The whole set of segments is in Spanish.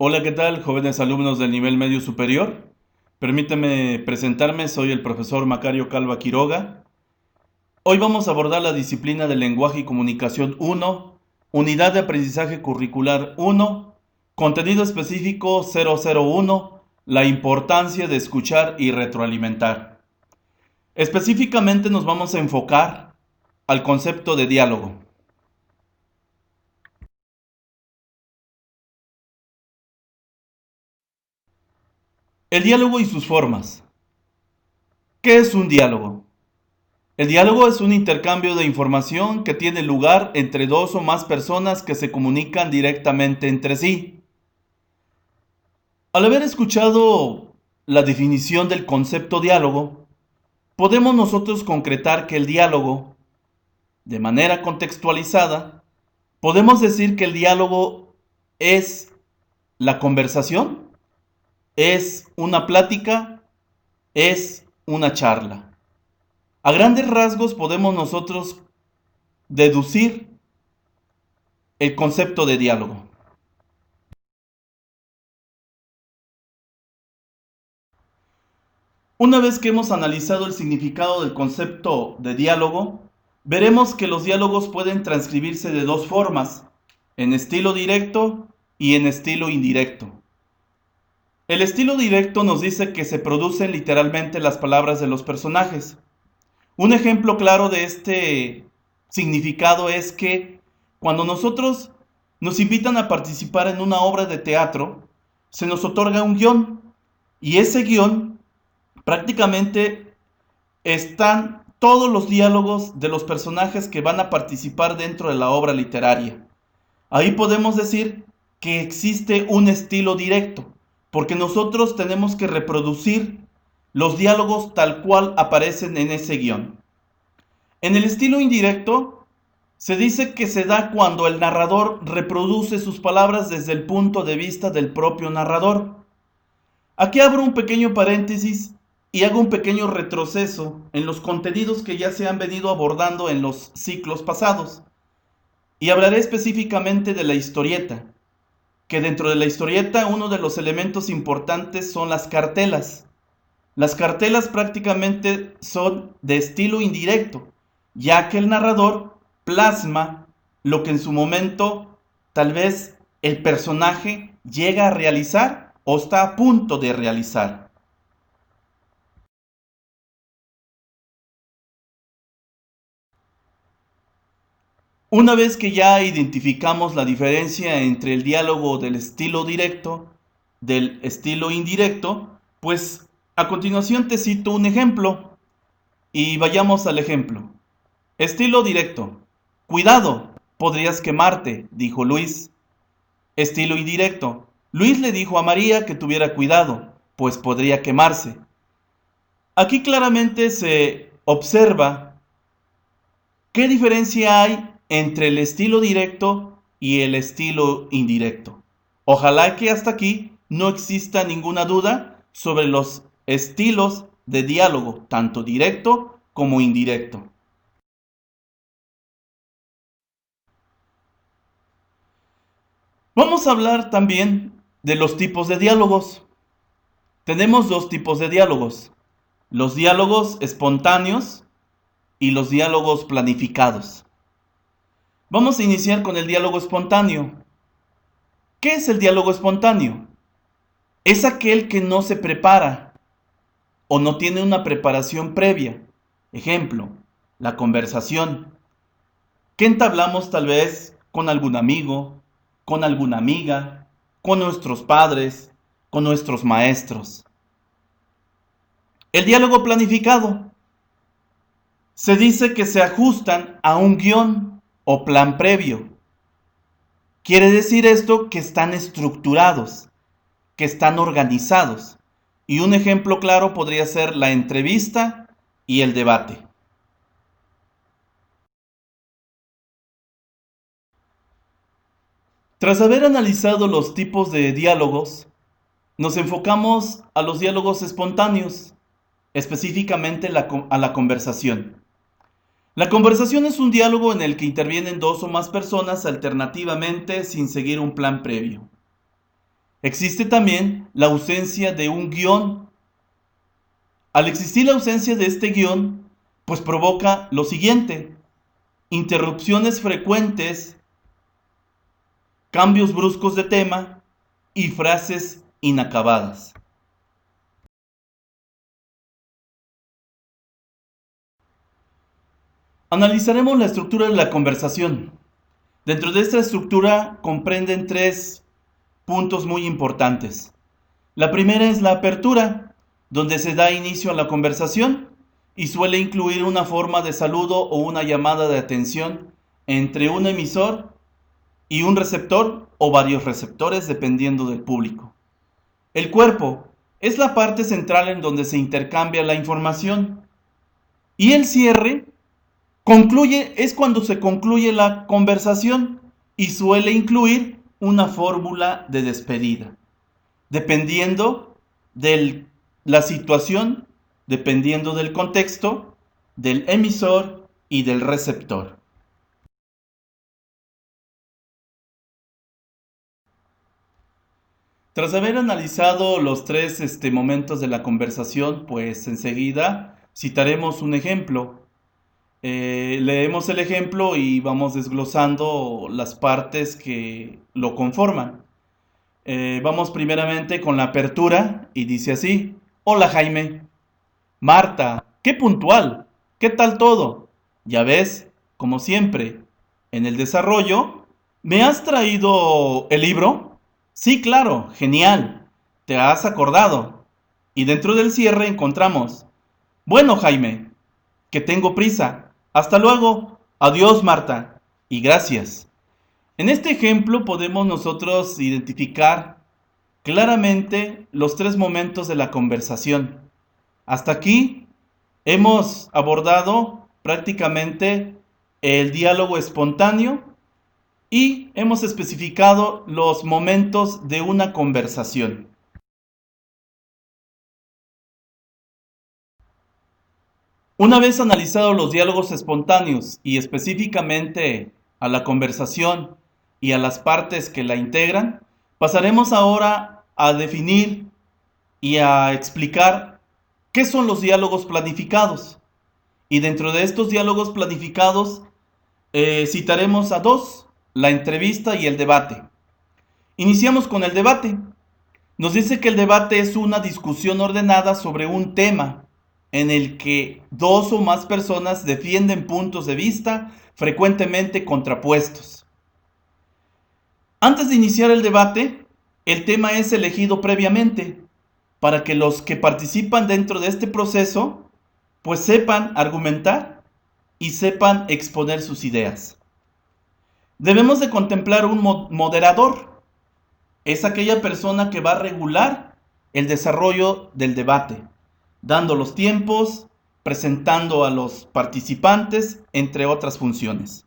Hola, ¿qué tal, jóvenes alumnos del nivel medio superior? Permíteme presentarme, soy el profesor Macario Calva Quiroga. Hoy vamos a abordar la disciplina de lenguaje y comunicación 1, unidad de aprendizaje curricular 1, contenido específico 001, la importancia de escuchar y retroalimentar. Específicamente nos vamos a enfocar al concepto de diálogo. El diálogo y sus formas. ¿Qué es un diálogo? El diálogo es un intercambio de información que tiene lugar entre dos o más personas que se comunican directamente entre sí. Al haber escuchado la definición del concepto diálogo, podemos nosotros concretar que el diálogo, de manera contextualizada, podemos decir que el diálogo es la conversación, es una plática, es una charla. A grandes rasgos podemos nosotros deducir el concepto de diálogo. Una vez que hemos analizado el significado del concepto de diálogo, veremos que los diálogos pueden transcribirse de dos formas, en estilo directo y en estilo indirecto. El estilo directo nos dice que se producen literalmente las palabras de los personajes. Un ejemplo claro de este significado es que cuando nosotros nos invitan a participar en una obra de teatro, se nos otorga un guión y ese guión prácticamente están todos los diálogos de los personajes que van a participar dentro de la obra literaria. Ahí podemos decir que existe un estilo directo, porque nosotros tenemos que reproducir los diálogos tal cual aparecen en ese guión. En el estilo indirecto, se dice que se da cuando el narrador reproduce sus palabras desde el punto de vista del propio narrador. Aquí abro un pequeño paréntesis y hago un pequeño retroceso en los contenidos que ya se han venido abordando en los ciclos pasados. Y hablaré específicamente de la historieta, que dentro de la historieta uno de los elementos importantes son las cartelas. Las cartelas prácticamente son de estilo indirecto, ya que el narrador plasma lo que en su momento tal vez el personaje llega a realizar o está a punto de realizar. Una vez que ya identificamos la diferencia entre el diálogo del estilo directo del estilo indirecto, pues a continuación te cito un ejemplo y vayamos al ejemplo. Estilo directo. Cuidado, podrías quemarte, dijo Luis. Estilo indirecto. Luis le dijo a María que tuviera cuidado, pues podría quemarse. Aquí claramente se observa qué diferencia hay entre el estilo directo y el estilo indirecto. Ojalá que hasta aquí no exista ninguna duda sobre los estilos de diálogo, tanto directo como indirecto. Vamos a hablar también de los tipos de diálogos. Tenemos dos tipos de diálogos, los diálogos espontáneos y los diálogos planificados. Vamos a iniciar con el diálogo espontáneo. ¿Qué es el diálogo espontáneo? Es aquel que no se prepara o no tiene una preparación previa. Ejemplo, la conversación, que entablamos tal vez con algún amigo, con alguna amiga, con nuestros padres, con nuestros maestros. El diálogo planificado. Se dice que se ajustan a un guión o plan previo. Quiere decir esto que están estructurados, que están organizados. Y un ejemplo claro podría ser la entrevista y el debate. Tras haber analizado los tipos de diálogos, nos enfocamos a los diálogos espontáneos, específicamente a la conversación. La conversación es un diálogo en el que intervienen dos o más personas alternativamente sin seguir un plan previo. Existe también la ausencia de un guión. Al existir la ausencia de este guión, pues provoca lo siguiente: interrupciones frecuentes, cambios bruscos de tema y frases inacabadas. Analizaremos la estructura de la conversación. Dentro de esta estructura comprenden tres puntos muy importantes. La primera es la apertura, donde se da inicio a la conversación y suele incluir una forma de saludo o una llamada de atención entre un emisor y un receptor o varios receptores dependiendo del público. El cuerpo es la parte central en donde se intercambia la información. Y el cierre es cuando se concluye la conversación y suele incluir una fórmula de despedida, dependiendo de la situación, dependiendo del contexto, del emisor y del receptor. Tras haber analizado los tres momentos de la conversación, pues enseguida citaremos un ejemplo. Leemos el ejemplo y vamos desglosando las partes que lo conforman. Vamos primeramente con la apertura y dice así: Hola Jaime. Marta, qué puntual. ¿Qué tal todo? Ya ves, como siempre. En el desarrollo, ¿me has traído el libro? Sí, claro, genial. Te has acordado. Y dentro del cierre encontramos: Bueno Jaime, que tengo prisa. Hasta luego. Adiós, Marta. Y gracias. En este ejemplo podemos nosotros identificar claramente los tres momentos de la conversación. Hasta aquí hemos abordado prácticamente el diálogo espontáneo y hemos especificado los momentos de una conversación. Una vez analizados los diálogos espontáneos y específicamente a la conversación y a las partes que la integran, pasaremos ahora a definir y a explicar qué son los diálogos planificados. Y dentro de estos diálogos planificados citaremos a dos: la entrevista y el debate. Iniciamos con el debate. Nos dice que el debate es una discusión ordenada sobre un tema en el que dos o más personas defienden puntos de vista frecuentemente contrapuestos. Antes de iniciar el debate, el tema es elegido previamente para que los que participan dentro de este proceso pues sepan argumentar y sepan exponer sus ideas. Debemos de contemplar un moderador. Es aquella persona que va a regular el desarrollo del debate, dando los tiempos, presentando a los participantes, entre otras funciones.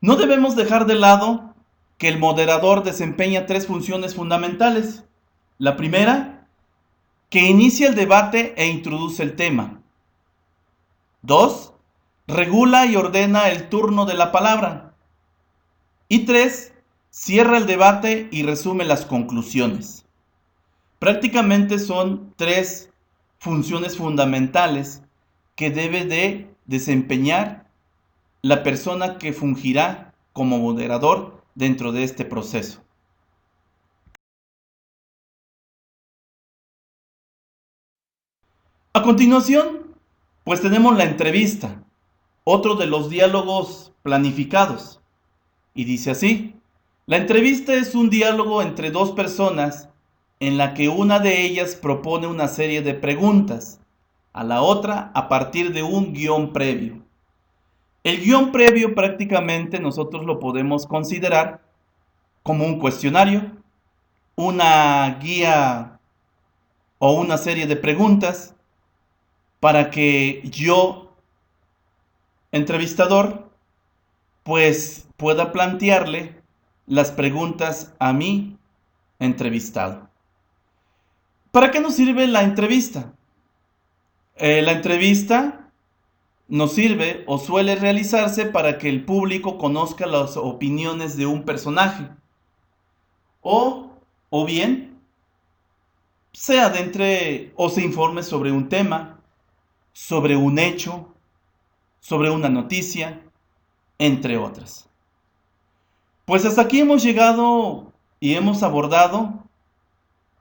No debemos dejar de lado que el moderador desempeña tres funciones fundamentales. La primera, que inicia el debate e introduce el tema. 2, regula y ordena el turno de la palabra. Y 3, cierra el debate y resume las conclusiones. Prácticamente son tres funciones fundamentales que debe de desempeñar la persona que fungirá como moderador dentro de este proceso. A continuación, pues tenemos la entrevista, otro de los diálogos planificados. Y dice así: la entrevista es un diálogo entre dos personas en la que una de ellas propone una serie de preguntas a la otra a partir de un guión previo. El guión previo prácticamente nosotros lo podemos considerar como un cuestionario, una guía o una serie de preguntas para que yo, entrevistador, pues pueda plantearle las preguntas a mi entrevistado. ¿Para qué nos sirve la entrevista? La entrevista nos sirve o suele realizarse para que el público conozca las opiniones de un personaje o o bien se adentre o se informe sobre un tema, sobre un hecho, sobre una noticia, entre otras. Pues hasta aquí hemos llegado y hemos abordado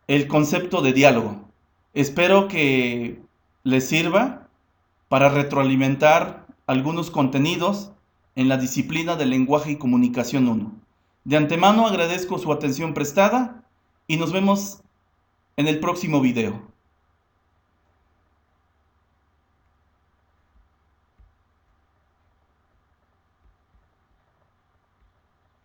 el concepto de diálogo. Espero que les sirva para retroalimentar algunos contenidos en la disciplina de lenguaje y comunicación 1. De antemano agradezco su atención prestada y nos vemos en el próximo video.